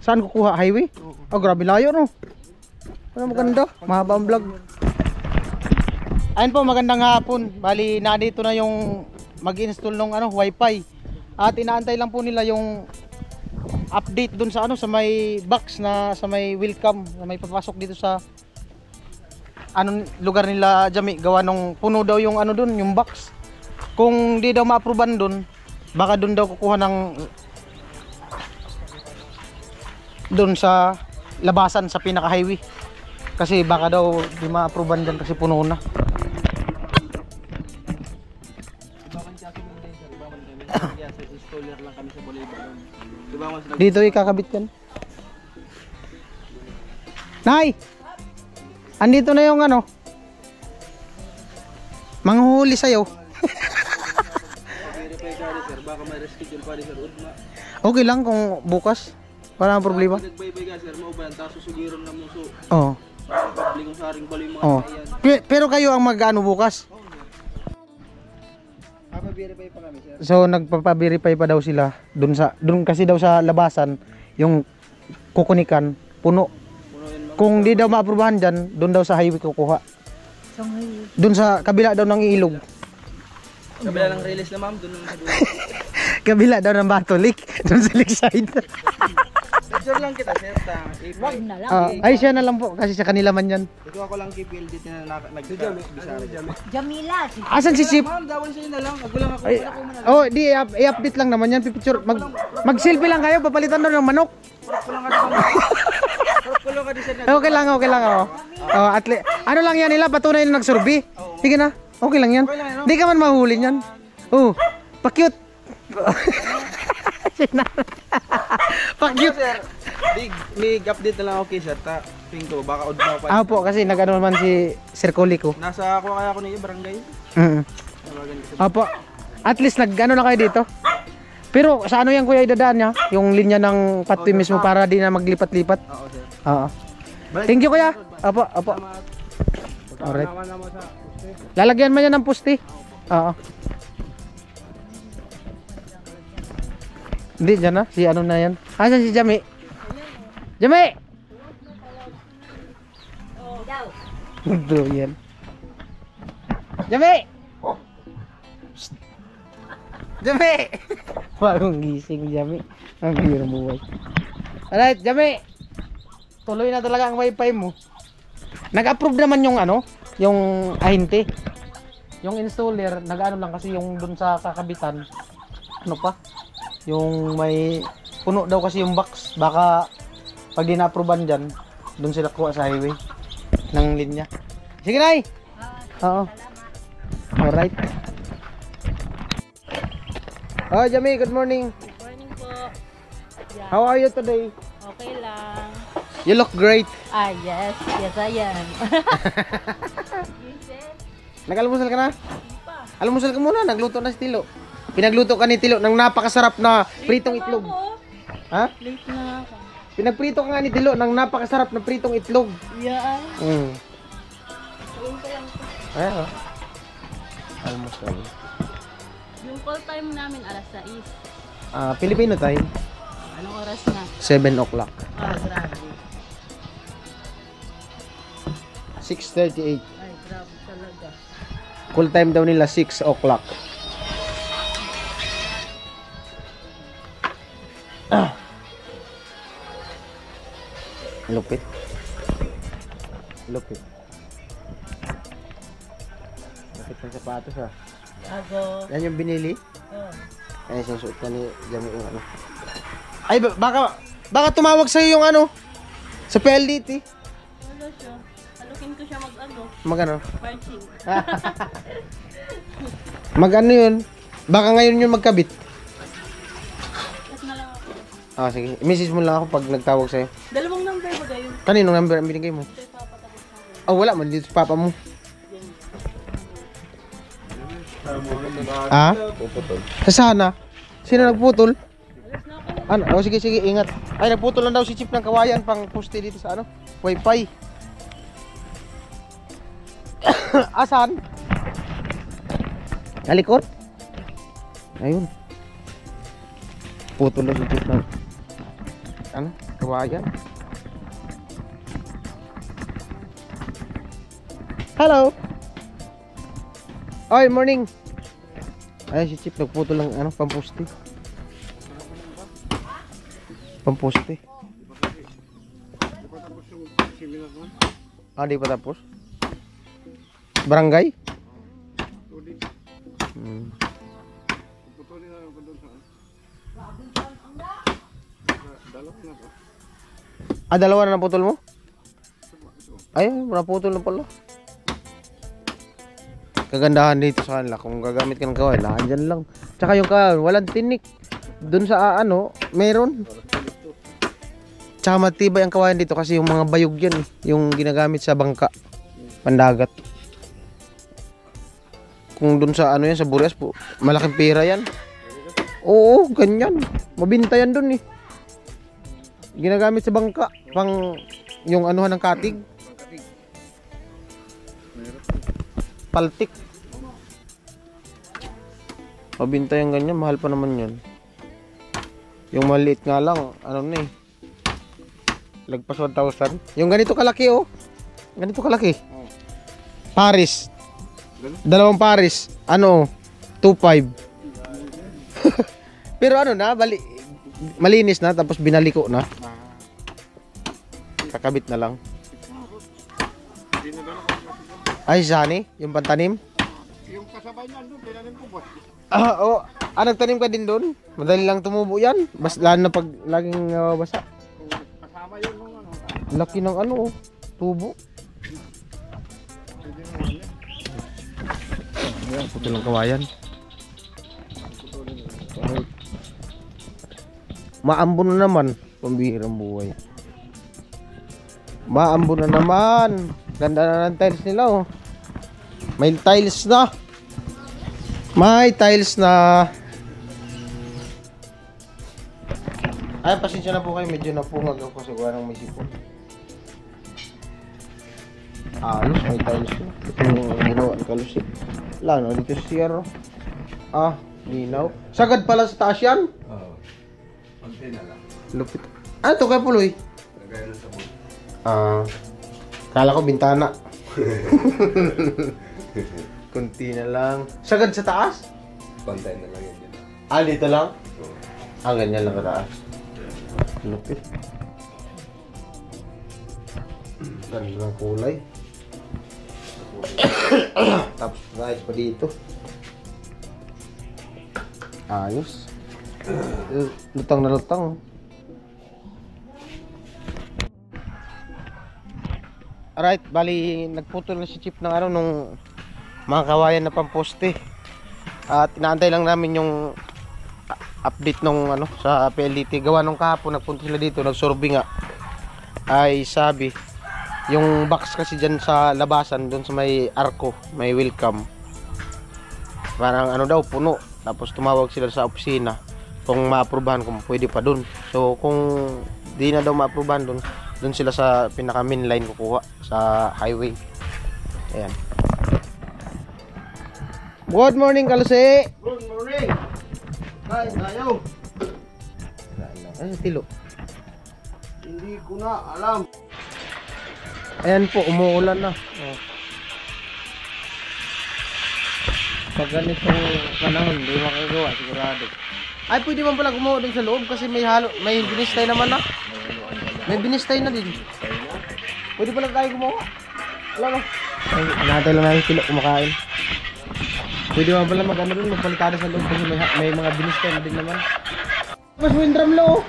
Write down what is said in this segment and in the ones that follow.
Saan kukuha? Highway? Oh, grabe layo no. Ano maganda? Mahaba ang vlog. Ayun po, magandang hapon. Bali, nandito na yung mag-install ng wifi. At inaantay lang po nila yung update dun sa sa may box na sa may welcome na may papasok dito sa lugar nila Jami. Gawa nung puno daw yung dun, yung box. Kung di daw ma-approvean dun, baka dun daw kukuha ng dun sa labasan sa pinaka highway. Kasi baka daw di ma-approvean dyan kasi puno na. Dito ikakabit yan. Nay! Andito na yung manghuhuli sa'yo. Okay lang kung bukas. Wala nang problema. Oo. Oh. Pero kayo ang mag-ano bukas? So nagpapa-verify pa daw sila dun kasi daw sa labasan yung kukunikan puno. Kung di daw maaprubahan diyan, dun daw sa highway kukuha. Dun sa kabila daw ng ilog. Kabila ng release na ma'am, dun sa dulo. Kabila daw ng Batolik, dun sa lakeside. Picture lang kita, sir. Wag na lang. Ay siya na lang po kasi sa kanila man yan. Ito ako lang kipil dito na nag-bisara. Jamila. Asan si Chip? Ma'am, dawan sa'yo na lang. Ako lang ako. Ay, oh, di i-update lang naman yan, picture. Mag-selfie lang kayo, papalitan daw ng manok. Okay lang ako. Oh, at least, ano lang yan nila, patunay na nagsurvey. Sige na, okay lang yan. Di ka man mahuli yan. Oh, pa-cute. Pa-cute. Sir, big update na lang ako kay sir. Tingin ko, baka odd na pa. Po, kasi nag-ano naman si Sir Kuliko. Nasa ako kaya ako niya, barangay. Opo, at least nag-ano na kayo dito. Pero sa yan kuya idadaan niya? Yung linya ng patwi mismo para di na maglipat-lipat? Oo, sir. Oo. Thank you kuya. Opo. Alright. Lalagyan man yan ng puste. Oo. Hindi, dyan na. Si na yan. Asan si Jami? Jami! Ito yan. Jami! Jami! Bagong gising Jami. Ang biro buhay. Alright, Jami! Tuloy na talaga ang wifi mo. Nag-approve naman yung yung ahinte. Yung installer, nag-ano lang kasi yung dun sa kakabitan. Yung may puno daw kasi yung box. Baka pag di na-approvean dyan, dun sila kuha sa highway ng linya. Sige Nay! Oo. Alright. Oh, Jami, good morning. Good morning po. Yeah. How are you today? Okay lang. You look great. Yes. Yes, I am. Nag-almusal ka na? Almusal ka muna, nagluto na si Tilo. Pinagluto ka ni Tilo ng napakasarap na pritong itlog. Ha? Late na ako. Pinagprito ka nga ni Tilo ng napakasarap na pritong itlog. Yeah. Ayan. Almusal. Yung call time namin alas 6. Filipino time. Anong oras na? 7 o'clock. Grabe. 6:38. Ay, grabe talaga. Call time daw nila 6 o'clock. Lupit. Lupit ng sapatos Ago. Yan yung binili? Oh. Ay, susuot ka ni Jami yung Ay, baka tumawag sa'yo yung sa PLDT. Wala siya. Halukin ko siya Mag-ano? marching. Mag-ano yun? Baka ngayon yun magkabit. Tapos na lang ako. Sige. Message mo lang ako pag nagtawag sa'yo. Dalawang number ba kayo? Kaninong number ang binigay mo? Ito ipapatapos na ako. Wala man dito sa papa mo. Puputol. Sana. Sino nagputol? Alas na ako. Sige, ingat. Ay, nagputol lang daw si Chip ng kawayan pang poste dito sa wifi. Asan? Nalikot? Ayun. Putol lang si Chip ng kawayan. Hello. Oy, morning. Ay, si Chip nagputol ng ano, pamposte. Pamposte. Ah, di pa tapos. Barangay? Ah, dalawa na naputol mo? Ay, naputol na pala. Kagandahan dito sa kanila, kung gagamit ka ng kawayan, andyan lang. Tsaka yung kawayan, walang tinik. Doon sa ano, meron. Tsaka matibay ang kawayan dito kasi yung mga bayog yan, yung ginagamit sa bangka, pandagat. Kung doon sa ano yan, sa Burias po, malaking pera yan. Oo, ganyan. Mabinta yan doon eh. Ginagamit sa bangka, pang yung anuhan ng katig. Paltik. Mabinta yung ganyan, mahal pa naman yun. Yung maliit nga lang, ano na eh, lagpas 1,000. Yung ganito kalaki oh. Ganito kalaki. Paris. Dalawang Paris. Ano? 2.5. Pero ano na, malinis na tapos binaliko na. Kakabit na lang. Ay, Zani, yung pantanim? Yung kasabay niyan doon, tinanim ko boss. Ah, oh, nagtanim ka din doon? Madali lang tumubo yan. Lalo na pag laging basa. Kasama yun nung ano. Laki ng ano, oh, tubo. Ayan, puto ng kawayan. Maambon na naman. Pambihirang buhay. Maambon na naman. Ganda na ng tiles nila oh. May tiles na. May tiles na. Ay, pasensya na po kayo. Medyo napungag ako kasi wala nang may sipon. Alos, may tiles na. Ito yung ginawa ng kalusip. Wala no, dito sa CR. Ah, linaw. Sagad pala sa taas yan? Oo. Konti na lang. Lupit. Ah, ito kay Puloy. Lagay na sa bowl. Ah, kala ko bintana. Kunti na lang. Sagad sa taas? Pantay na lang yan dyan. Ah, dito lang? Ah, ganyan lang kataas. Lupit. Ganda ng kulay. Tapos guys pa dito. Ayos. Lutang na lutang. Alright, bali nagputol na si Chip ng ano nung mga kawayan na pamposte. At inaantay lang namin yung update nung ano sa PLDT. Gawa nung kahapon nagpunta sila dito, nagsurvey nga. Ay sabi, yung box kasi dyan sa labasan, doon sa may arko, may welcome. Parang ano daw, puno. Tapos tumawag sila sa opisina kung maaprubahan kung pwede pa doon. So kung di na daw maaprubahan doon, doon sila sa pinaka main line kukuha sa highway. Ayan. Good morning, Kaluse. Good morning! Guys, ayaw! Ano tilo? Hindi ko na alam. Ayan po, umuulan na. Oh. Pag ganitong panahon, hindi makagawa, sigurado. Ay, pwede man pala gumawa dun sa loob kasi may binistay naman na. May binistay na din. Pwede pala tayo gumawa. Wala no. Ay, anatay lang natin sila kumakain. Pwede man pala mag-ano dun, magpalitada sa loob kasi may mga binistay na din naman. Mas windram lo.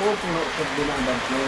Puno sa binabag ko.